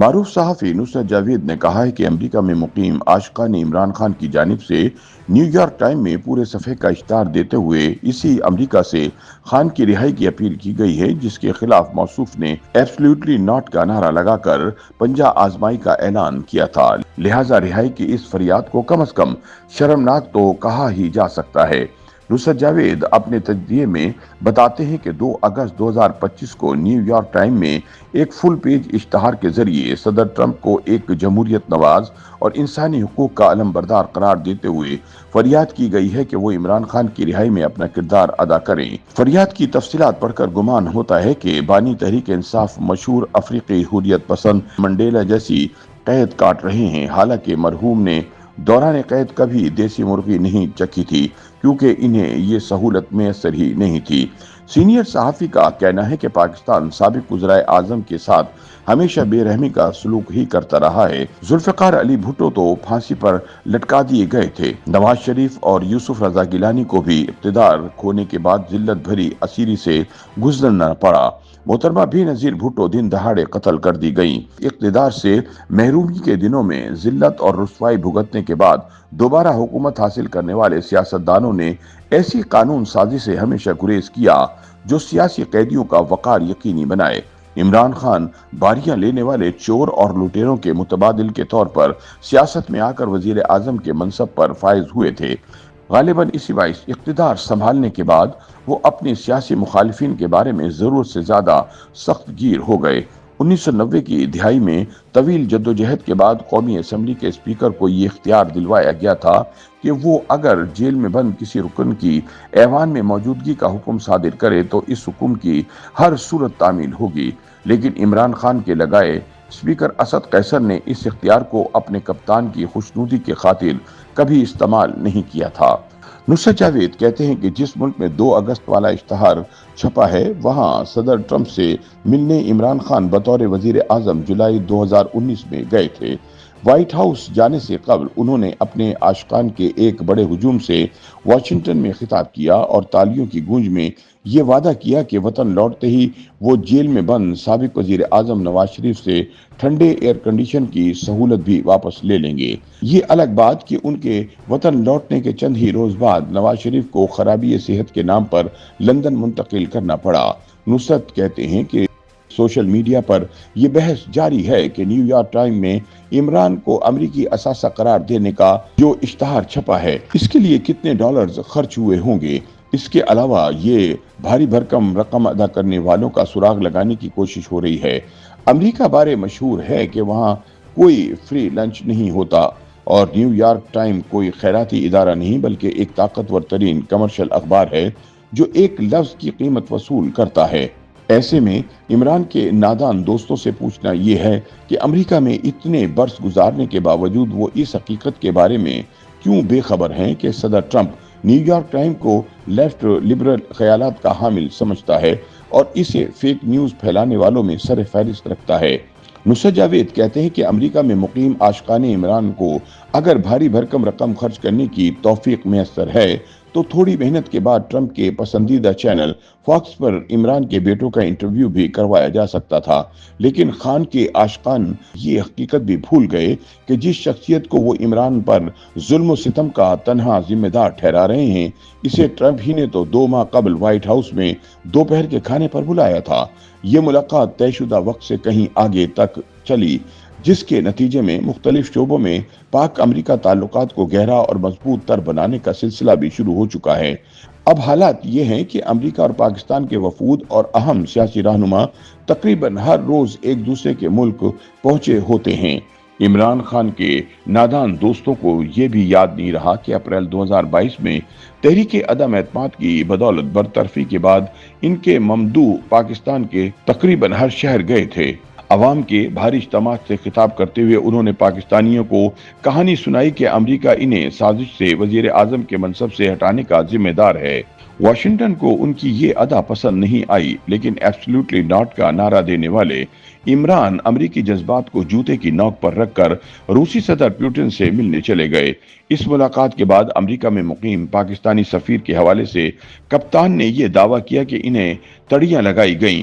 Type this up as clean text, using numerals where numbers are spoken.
معروف صحافی نصرت جاوید نے کہا ہے کہ امریکہ میں مقیم عاشقان عمران خان کی جانب سے نیو یارک ٹائم میں پورے صفحے کا اشتہار دیتے ہوئے اسی امریکہ سے خان کی رہائی کی اپیل کی گئی ہے، جس کے خلاف موصوف نے ایبسلیوٹلی ناٹ کا نعرہ لگا کر پنجہ آزمائی کا اعلان کیا تھا، لہٰذا رہائی کی اس فریاد کو کم از کم شرمناک تو کہا ہی جا سکتا ہے۔ نصرت جاوید اپنے تجزیے میں بتاتے ہیں کہ 2 اگست 2025 کو نیو یارک ٹائم میں ایک فل پیج اشتہار کے ذریعے صدر ٹرمپ کو ایک جمہوریت نواز اور انسانی حقوق کا علم بردار قرار دیتے ہوئے فریاد کی گئی ہے کہ وہ عمران خان کی رہائی میں اپنا کردار ادا کریں۔ فریاد کی تفصیلات پڑھ کر گمان ہوتا ہے کہ بانی تحریک انصاف مشہور افریقی حریت پسند منڈیلا جیسی قید کاٹ رہے ہیں، حالانکہ مرحوم نے دوران قید کبھی دیسی مرغی نہیں چکھی تھی، کیونکہ انہیں یہ سہولت میسر ہی نہیں تھی۔ سینئر صحافی کا کہنا ہے کہ پاکستان سابق وزرائے اعظم کے ساتھ ہمیشہ بے رحمی کا سلوک ہی کرتا رہا ہے۔ ذوالفقار علی بھٹو تو پھانسی پر لٹکا دیے گئے تھے۔ نواز شریف اور یوسف رضا گیلانی کو بھی اقتدار کھونے کے بعد ذلت بھری اسیری سے گزرنا پڑا۔ محترمہ بے نظیر بھٹو دن دہاڑے قتل کر دی گئیں۔ اقتدار سے محرومی کے دنوں میں ذلت اور رسوائی بھگتنے کے بعد دوبارہ حکومت حاصل کرنے والے سیاستدانوں نے ایسی قانون سازی سے ہمیشہ گریز کیا جو سیاسی قیدیوں کا وقار یقینی بنائے۔ عمران خان باریاں لینے والے چور اور لٹیروں کے متبادل کے طور پر سیاست میں آ کر وزیر اعظم کے منصب پر فائز ہوئے تھے۔ غالباً اسی باعث اقتدار سنبھالنے کے بعد وہ اپنے سیاسی مخالفین کے بارے میں ضرورت سے زیادہ سخت گیر ہو گئے۔ 1990 کی دہائی میں طویل جدوجہد کے بعد قومی اسمبلی کے اسپیکر کو یہ اختیار دلوایا گیا تھا کہ وہ اگر جیل میں بند کسی رکن کی ایوان میں موجودگی کا حکم صادر کرے تو اس حکم کی ہر صورت تعمیل ہوگی، لیکن عمران خان کے لگائے اسپیکر اسد قیصر نے اس اختیار کو اپنے کپتان کی خوشنودی کی خاطر کبھی استعمال نہیں کیا تھا۔ نصرت جاوید کہتے ہیں کہ جس ملک میں 2 اگست والا اشتہار چھپا ہے، وہاں صدر ٹرمپ سے ملنے عمران خان بطور وزیر اعظم جولائی 2019 میں گئے تھے۔ وائٹ ہاؤس جانے سے قبل انہوں نے اپنے عاشقان کے ایک بڑے ہجوم سے واشنگٹن میں خطاب کیا اور تالیوں کی گونج میں یہ وعدہ کیا کہ وطن لوٹتے ہی وہ جیل میں بند سابق وزیر اعظم نواز شریف سے ٹھنڈے ایئر کنڈیشن کی سہولت بھی واپس لے لیں گے۔ یہ الگ بات کہ ان کے وطن لوٹنے کے چند ہی روز بعد نواز شریف کو خرابی صحت کے نام پر لندن منتقل کرنا پڑا۔ نصرت کہتے ہیں کہ سوشل میڈیا پر یہ بحث جاری ہے کہ نیو یارک ٹائم میں عمران کو امریکی اثاثہ قرار دینے کا جو اشتہار چھپا ہے، اس کے لیے کتنے ڈالرز خرچ ہوئے ہوں گے۔ اس کے علاوہ یہ بھاری بھرکم رقم ادا کرنے والوں کا سراغ لگانے کی کوشش ہو رہی ہے۔ امریکہ بارے مشہور ہے کہ وہاں کوئی فری لنچ نہیں ہوتا اور نیو یارک ٹائم کوئی خیراتی ادارہ نہیں بلکہ ایک طاقتور ترین کمرشل اخبار ہے جو ایک لفظ کی قیمت وصول کرتا ہے۔ ایسے میں عمران کے نادان دوستوں سے پوچھنا یہ ہے کہ امریکہ میں اتنے برس گزارنے کے باوجود وہ اس حقیقت کے بارے میں کیوں بے خبر ہیں کہ صدر ٹرمپ نیو یارک ٹائم کو لیفٹ لبرل خیالات کا حامل سمجھتا ہے اور اسے فیک نیوز پھیلانے والوں میں سر فہرست رکھتا ہے۔ نصرت جاوید کہتے ہیں کہ امریکہ میں مقیم عاشقان عمران کو اگر بھاری بھرکم رقم خرچ کرنے کی توفیق میسر ہے تو تھوڑی محنت کے بعد ٹرمپ کے پسندیدہ چینل فاکس پر عمران کے بیٹوں کا انٹرویو بھی کروایا جا سکتا تھا، لیکن خان کے عاشقان یہ حقیقت بھی بھول گئے کہ جس شخصیت کو وہ عمران پر ظلم و ستم کا تنہا ذمہ دار ٹھہرا رہے ہیں، اسے ٹرمپ ہی نے تو 2 ماہ قبل وائٹ ہاؤس میں دوپہر کے کھانے پر بلایا تھا۔ یہ ملاقات طے شدہ وقت سے کہیں آگے تک چلی، جس کے نتیجے میں مختلف شعبوں میں پاک امریکہ تعلقات کو گہرا اور مضبوط تر بنانے کا سلسلہ بھی شروع ہو چکا ہے۔ اب حالات یہ ہیں کہ امریکہ اور پاکستان کے وفود اور اہم سیاسی رہنما تقریباً ہر روز ایک دوسرے کے ملک پہنچے ہوتے ہیں۔ عمران خان کے نادان دوستوں کو یہ بھی یاد نہیں رہا کہ اپریل 2022 میں تحریک عدم اعتماد کی بدولت برطرفی کے بعد ان کے ممدوح پاکستان کے تقریباً ہر شہر گئے تھے۔ عوام کے بھاری اجتماعات سے خطاب کرتے ہوئے انہوں نے پاکستانیوں کو کہانی سنائی کہ امریکہ انہیں سازش سے وزیر اعظم کے منصب سے ہٹانے کا ذمہ دار ہے۔ واشنگٹن کو ان کی یہ ادا پسند نہیں آئی، لیکن ایبسلیوٹلی ناٹ کا نعرہ دینے والے عمران امریکی جذبات کو جوتے کی نوک پر رکھ کر روسی صدر پوٹن سے ملنے چلے گئے۔ اس ملاقات کے بعد امریکہ میں مقیم پاکستانی سفیر کے حوالے سے کپتان نے یہ دعویٰ کیا کہ انہیں تڑیاں لگائی گئیں۔